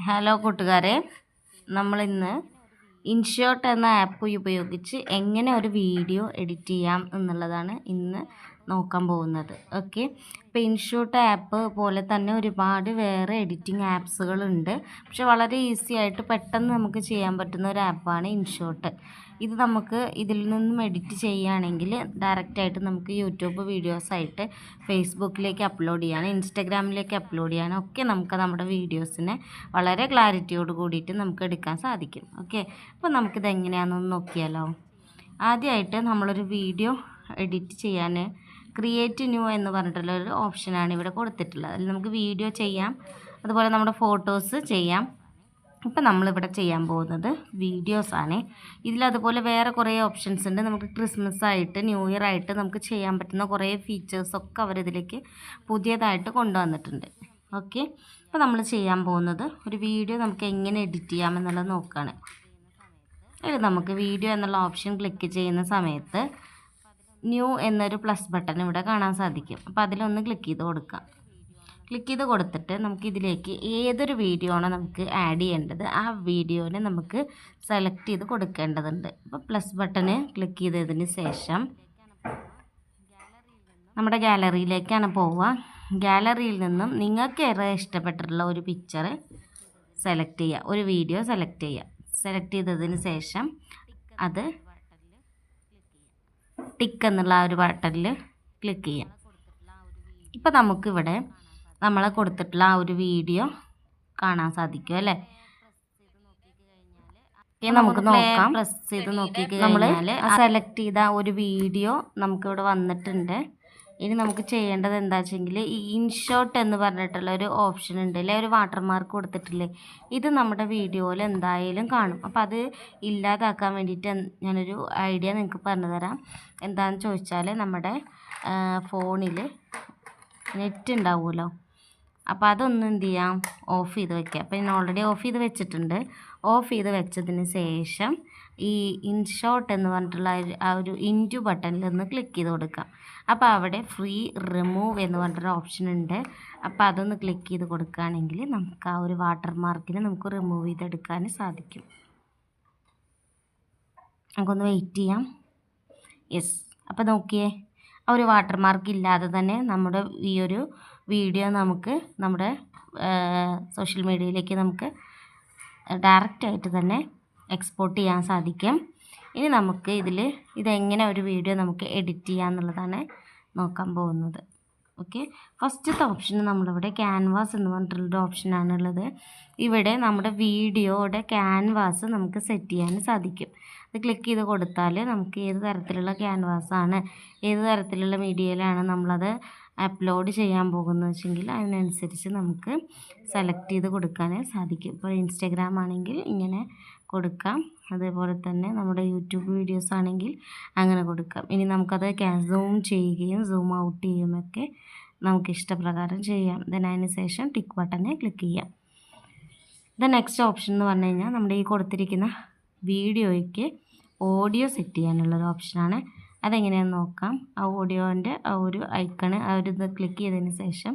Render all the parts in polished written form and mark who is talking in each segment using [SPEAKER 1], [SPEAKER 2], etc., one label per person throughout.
[SPEAKER 1] Hello കൂട്ടുകാരെ, നമ്മളിന്ന് InShot എന്ന ആപ്പ് ഉപയോഗിച്ച് എങ്ങനെ ഒരു വീഡിയോ എഡിറ്റ് ചെയ്യാം എന്നുള്ളതാണ് ഇന്ന് നോക്കാൻ പോകുന്നത്. ഓക്കെ, ഇപ്പോൾ ഇൻഷോട്ട് ആപ്പ് പോലെ തന്നെ ഒരുപാട് വേറെ എഡിറ്റിംഗ് ആപ്സുകളുണ്ട്. പക്ഷെ വളരെ ഈസി ആയിട്ട് പെട്ടെന്ന് നമുക്ക് ചെയ്യാൻ പറ്റുന്ന ഒരു ആപ്പാണ് ഇൻഷോട്ട്. ഇത് നമുക്ക് ഇതിൽ നിന്നും എഡിറ്റ് ചെയ്യുകയാണെങ്കിൽ ഡയറക്റ്റായിട്ട് നമുക്ക് യൂട്യൂബ് വീഡിയോസായിട്ട് ഫേസ്ബുക്കിലേക്ക് അപ്ലോഡ് ചെയ്യാനും ഇൻസ്റ്റഗ്രാമിലേക്ക് അപ്ലോഡ് ചെയ്യാനും ഒക്കെ നമുക്ക് നമ്മുടെ വീഡിയോസിനെ വളരെ ക്ലാരിറ്റിയോട് കൂടിയിട്ട് നമുക്ക് എടുക്കാൻ സാധിക്കും. ഓക്കെ, അപ്പോൾ നമുക്കിത് എങ്ങനെയാണെന്ന് നോക്കിയാലോ. ആദ്യമായിട്ട് നമ്മളൊരു വീഡിയോ എഡിറ്റ് ചെയ്യാൻ ക്രിയേറ്റ് ന്യൂ എന്ന് പറഞ്ഞിട്ടുള്ളൊരു ഓപ്ഷനാണ് ഇവിടെ കൊടുത്തിട്ടുള്ളത്. അതിൽ നമുക്ക് വീഡിയോ ചെയ്യാം, അതുപോലെ നമ്മുടെ ഫോട്ടോസ് ചെയ്യാം. ഇപ്പം നമ്മളിവിടെ ചെയ്യാൻ പോകുന്നത് വീഡിയോസാണ്. ഇതിലതുപോലെ വേറെ കുറേ ഓപ്ഷൻസ് ഉണ്ട്. നമുക്ക് ക്രിസ്മസ് ആയിട്ട് ന്യൂ ഇയർ ആയിട്ട് നമുക്ക് ചെയ്യാൻ പറ്റുന്ന കുറേ ഫീച്ചേഴ്സൊക്കെ അവരിതിലേക്ക് പുതിയതായിട്ട് കൊണ്ടുവന്നിട്ടുണ്ട്. ഓക്കെ, അപ്പോൾ നമ്മൾ ചെയ്യാൻ പോകുന്നത് ഒരു വീഡിയോ നമുക്ക് എങ്ങനെ എഡിറ്റ് ചെയ്യാമെന്നുള്ളത് നോക്കുകയാണ്. അതിൽ നമുക്ക് വീഡിയോ എന്നുള്ള ഓപ്ഷൻ ക്ലിക്ക് ചെയ്യുന്ന സമയത്ത് ന്യൂ എന്നൊരു പ്ലസ് ബട്ടൺ ഇവിടെ കാണാൻ സാധിക്കും. അപ്പോൾ അതിലൊന്ന് ക്ലിക്ക് ചെയ്ത് കൊടുക്കാം. ക്ലിക്ക് ചെയ്ത് കൊടുത്തിട്ട് നമുക്കിതിലേക്ക് ഏതൊരു വീഡിയോ ആണോ നമുക്ക് ആഡ് ചെയ്യേണ്ടത് ആ വീഡിയോനെ നമുക്ക് സെലക്ട് ചെയ്ത് കൊടുക്കേണ്ടതുണ്ട്. അപ്പോൾ പ്ലസ് ബട്ടണ് ക്ലിക്ക് ചെയ്തതിന് ശേഷം നമ്മുടെ ഗാലറിയിലേക്കാണ് പോവുക. ഗാലറിയിൽ നിന്നും നിങ്ങൾക്ക് ഏറെ ഇഷ്ടപ്പെട്ടിട്ടുള്ള ഒരു പിക്ചർ സെലക്ട് ചെയ്യുക, ഒരു വീഡിയോ സെലക്ട് ചെയ്യുക. സെലക്ട് ചെയ്തതിന് ശേഷം അത് ടിക്ക് എന്നുള്ള ആ ഒരു ബട്ടണിൽ ക്ലിക്ക് ചെയ്യാം. ഇപ്പോൾ നമുക്കിവിടെ നമ്മൾ കൊടുത്തിട്ടുള്ള ആ ഒരു വീഡിയോ കാണാൻ സാധിക്കും അല്ലേ. നമുക്ക് നോക്കാം. പ്രസ് ചെയ്ത് നോക്കി നമ്മൾ സെലക്ട് ചെയ്ത ഒരു വീഡിയോ നമുക്കിവിടെ വന്നിട്ടുണ്ട്. ഇനി നമുക്ക് ചെയ്യേണ്ടത് എന്താ വെച്ചെങ്കിൽ ഈ ഇൻഷോട്ട് എന്ന് പറഞ്ഞിട്ടുള്ള ഒരു ഓപ്ഷൻ ഉണ്ട് അല്ലേ, ഒരു വാട്ടർമാർക്ക് കൊടുത്തിട്ടില്ലേ, ഇത് നമ്മുടെ വീഡിയോയിൽ എന്തായാലും കാണും. അപ്പോൾ അത് ഇല്ലാതാക്കാൻ വേണ്ടിയിട്ട് ഞാനൊരു ഐഡിയ നിങ്ങൾക്ക് പറഞ്ഞു തരാം. എന്താണെന്ന് ചോദിച്ചാൽ നമ്മുടെ ഫോണിൽ നെറ്റ് ഉണ്ടാവുമല്ലോ, അപ്പോൾ അതൊന്ന് എന്ത് ചെയ്യാം, ഓഫ് ചെയ്ത് വെക്കുക. അപ്പോൾ ഞാൻ ഓൾറെഡി ഓഫ് ചെയ്ത് വെച്ചിട്ടുണ്ട്. ഓഫ് ചെയ്ത് വെച്ചതിന് ശേഷം ഈ ഇൻഷോട്ട് എന്ന് പറഞ്ഞിട്ടുള്ള ആ ഒരു ഇൻറ്റു ബട്ടണിൽ ഒന്ന് ക്ലിക്ക് ചെയ്ത് കൊടുക്കാം. അപ്പോൾ അവിടെ ഫ്രീ റിമൂവ് എന്ന് പറഞ്ഞിട്ടൊരു ഓപ്ഷൻ ഉണ്ട്. അപ്പോൾ അതൊന്ന് ക്ലിക്ക് ചെയ്ത് കൊടുക്കുകയാണെങ്കിൽ നമുക്ക് ആ ഒരു വാട്ടർമാർക്കിനെ നമുക്ക് റിമൂവ് ചെയ്തെടുക്കാൻ സാധിക്കും. നമുക്കൊന്ന് വെയിറ്റ് ചെയ്യാം. യെസ്, അപ്പോൾ നോക്കിയേ, ആ ഒരു വാട്ടർമാർക്ക് ഇല്ലാതെ തന്നെ നമ്മുടെ ഈ ഒരു വീഡിയോ നമുക്ക് നമ്മുടെ സോഷ്യൽ മീഡിയയിലേക്ക് നമുക്ക് ഡയറക്റ്റായിട്ട് തന്നെ എക്സ്പോർട്ട് ചെയ്യാൻ സാധിക്കും. ഇനി നമുക്ക് ഇതെങ്ങനെ ഒരു വീഡിയോ നമുക്ക് എഡിറ്റ് ചെയ്യാമെന്നുള്ളതാണ് നോക്കാൻ പോകുന്നത്. ഓക്കെ, ഫസ്റ്റത്തെ ഓപ്ഷൻ നമ്മളിവിടെ ക്യാൻവാസ് എന്ന് പറഞ്ഞിട്ടുള്ളൊരു ഓപ്ഷനാണുള്ളത്. ഇവിടെ നമ്മുടെ വീഡിയോയുടെ ക്യാൻവാസ് നമുക്ക് സെറ്റ് ചെയ്യാൻ സാധിക്കും. അത് ക്ലിക്ക് ചെയ്ത് കൊടുത്താൽ നമുക്ക് ഏത് തരത്തിലുള്ള ക്യാൻവാസാണ്, ഏത് തരത്തിലുള്ള മീഡിയയിലാണ് നമ്മളത് അപ്ലോഡ് ചെയ്യാൻ പോകുന്നത് വെച്ചെങ്കിൽ അതിനനുസരിച്ച് നമുക്ക് സെലക്ട് ചെയ്ത് കൊടുക്കാൻ സാധിക്കും. ഇപ്പോൾ ഇൻസ്റ്റഗ്രാം ആണെങ്കിൽ ഇങ്ങനെ കൊടുക്കാം, അതേപോലെ തന്നെ നമ്മുടെ യൂട്യൂബ് വീഡിയോസ് ആണെങ്കിൽ അങ്ങനെ കൊടുക്കാം. ഇനി നമുക്കത് സൂം ചെയ്യുകയും സൂം ഔട്ട് ചെയ്യുകയൊക്കെ നമുക്ക് ഇഷ്ടപ്രകാരം ചെയ്യാം. അതിന് ശേഷം ടിക്ക് ബട്ടനെ ക്ലിക്ക് ചെയ്യാം. നെക്സ്റ്റ് ഓപ്ഷൻ എന്ന് പറഞ്ഞു കഴിഞ്ഞാൽ നമ്മുടെ ഈ കൊടുത്തിരിക്കുന്ന വീഡിയോയ്ക്ക് ഓഡിയോ സെറ്റ് ചെയ്യാനുള്ളൊരു ഓപ്ഷനാണ്. അതെങ്ങനെയാണെന്ന് നോക്കാം. ആ ഓഡിയോൻ്റെ ആ ഒരു ഐക്കണ് ഇത് ക്ലിക്ക് ചെയ്തതിന് ശേഷം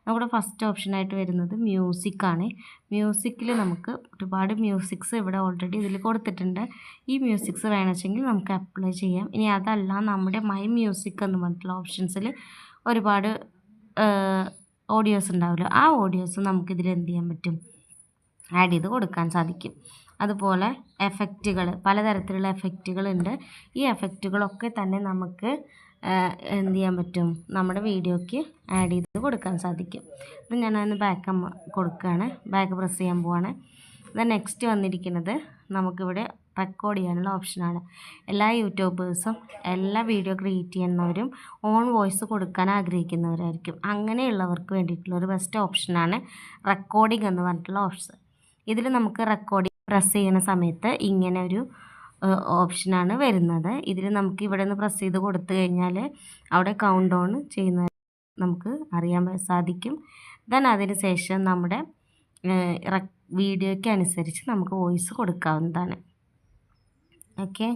[SPEAKER 1] നമ്മുടെ ഫസ്റ്റ് ഓപ്ഷനായിട്ട് വരുന്നത് മ്യൂസിക്കാണ്. മ്യൂസിക്കിൽ നമുക്ക് ഒരുപാട് മ്യൂസിക്സ് ഇവിടെ ഓൾറെഡി ഇതിൽ കൊടുത്തിട്ടുണ്ട്. ഈ മ്യൂസിക്സ് വേണമെങ്കിൽ നമുക്ക് അപ്ലൈ ചെയ്യാം. ഇനി അതല്ല, നമ്മുടെ മൈ മ്യൂസിക് എന്ന് പറഞ്ഞിട്ടുള്ള ഓപ്ഷൻസിൽ ഒരുപാട് ഓഡിയോസ് ഉണ്ടാവുമല്ലോ, ആ ഓഡിയോസ് നമുക്കിതിൽ എന്ത് ചെയ്യാൻ പറ്റും, ആഡ് ചെയ്ത് കൊടുക്കാൻ സാധിക്കും. അതുപോലെ എഫക്റ്റുകൾ, പലതരത്തിലുള്ള എഫക്റ്റുകളുണ്ട്. ഈ എഫക്റ്റുകളൊക്കെ തന്നെ നമുക്ക് എന്ത് ചെയ്യാൻ പറ്റും, നമ്മുടെ വീഡിയോയ്ക്ക് ആഡ് ചെയ്ത് കൊടുക്കാൻ സാധിക്കും. ഇത് ഞാനതിന് ബാക്ക് കൊടുക്കുകയാണ്, ബാക്ക് പ്രസ് ചെയ്യാൻ പോവാണ്. നെക്സ്റ്റ് വന്നിരിക്കുന്നത് നമുക്കിവിടെ റെക്കോർഡ് ചെയ്യാനുള്ള ഓപ്ഷനാണ്. എല്ലാ യൂട്യൂബേഴ്സും എല്ലാ വീഡിയോ ക്രിയേറ്റ് ചെയ്യുന്നവരും ഓൺ വോയിസ് കൊടുക്കാൻ ആഗ്രഹിക്കുന്നവരായിരിക്കും. അങ്ങനെയുള്ളവർക്ക് വേണ്ടിയിട്ടുള്ള ഒരു ബെസ്റ്റ് ഓപ്ഷനാണ് റെക്കോർഡിംഗ് എന്ന് പറഞ്ഞിട്ടുള്ള ഓപ്ഷൻ. ഇതിൽ നമുക്ക് റെക്കോർഡിംഗ് പ്രസ് ചെയ്യുന്ന സമയത്ത് ഇങ്ങനെ ഒരു ഓപ്ഷനാണ് വരുന്നത്. ഇതിൽ നമുക്ക് ഇവിടെ നിന്ന് പ്രസ് ചെയ്ത് കൊടുത്തു കഴിഞ്ഞാൽ അവിടെ കൗണ്ട് ഡൗൺ ചെയ്യുന്നത് നമുക്ക് അറിയാൻ സാധിക്കും. അതിന് ശേഷം നമ്മുടെ വീഡിയോയ്ക്ക് അനുസരിച്ച് നമുക്ക് വോയിസ് കൊടുക്കാവുന്നതാണ്. ഓക്കെ.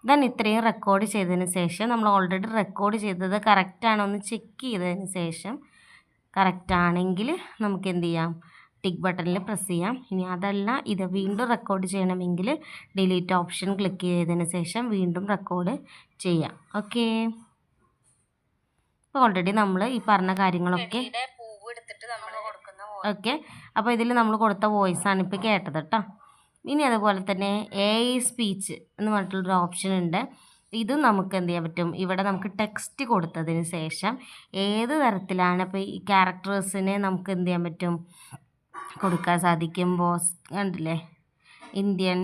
[SPEAKER 1] ദെൻ ഇത്രയും റെക്കോർഡ് ചെയ്തതിന് ശേഷം നമ്മൾ ഓൾറെഡി റെക്കോർഡ് ചെയ്തത് കറക്റ്റാണോ എന്ന് ചെക്ക് ചെയ്തതിന് ശേഷം കറക്റ്റാണെങ്കിൽ നമുക്ക് എന്ത് ചെയ്യാം, ടിക്ക് ബട്ടണിൽ പ്രസ് ചെയ്യാം. ഇനി അതല്ല ഇത് വീണ്ടും റെക്കോർഡ് ചെയ്യണമെങ്കിൽ ഡിലീറ്റ് ഓപ്ഷൻ ക്ലിക്ക് ചെയ്തതിന് ശേഷം വീണ്ടും റെക്കോർഡ് ചെയ്യാം. ഓക്കെ, അപ്പോൾ ഓൾറെഡി നമ്മൾ ഈ പറഞ്ഞ കാര്യങ്ങളൊക്കെ ഓക്കെ. അപ്പോൾ ഇതിൽ നമ്മൾ കൊടുത്ത വോയിസാണ് ഇപ്പോൾ കേട്ടത് കേട്ടോ. ഇനി അതുപോലെ തന്നെ AI സ്പീച്ച് എന്ന് പറഞ്ഞിട്ടുള്ളൊരു ഓപ്ഷൻ ഉണ്ട്. ഇതും നമുക്ക് എന്ത് ചെയ്യാൻ പറ്റും, ഇവിടെ നമുക്ക് ടെക്സ്റ്റ് കൊടുത്തതിന് ശേഷം ഏത് തരത്തിലാണ് ഇപ്പോൾ ഈ ക്യാരക്ടേഴ്സിനെ നമുക്ക് എന്ത് ചെയ്യാൻ പറ്റും, കൊടുക്കാൻ സാധിക്കും. ബോസ് കണ്ടില്ലേ, ഇന്ത്യൻ,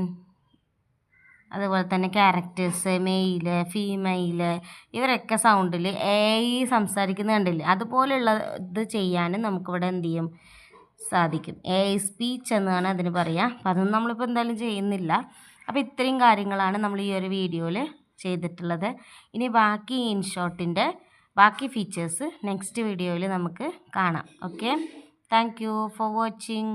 [SPEAKER 1] അതുപോലെ തന്നെ ക്യാരക്ടേഴ്സ് മെയില് ഫീമെയില് ഇവരൊക്കെ സൗണ്ടിൽ AI സംസാരിക്കുന്നത് കണ്ടില്ലേ, അതുപോലെയുള്ള ഇത് ചെയ്യാനും നമുക്കിവിടെ എന്ത് ചെയ്യും സാധിക്കും. AI സ്പീച്ച് എന്നാണ് അതിന് പറയുക. അപ്പോൾ അതൊന്നും നമ്മളിപ്പോൾ എന്തായാലും ചെയ്യുന്നില്ല. അപ്പോൾ ഇത്രയും കാര്യങ്ങളാണ് നമ്മൾ ഈ ഒരു വീഡിയോയിൽ ചെയ്തിട്ടുള്ളത്. ഇനി ബാക്കി ഇൻഷോട്ടിൻ്റെ ബാക്കി ഫീച്ചേഴ്സ് നെക്സ്റ്റ് വീഡിയോയിൽ നമുക്ക് കാണാം. Okay, thank you for watching.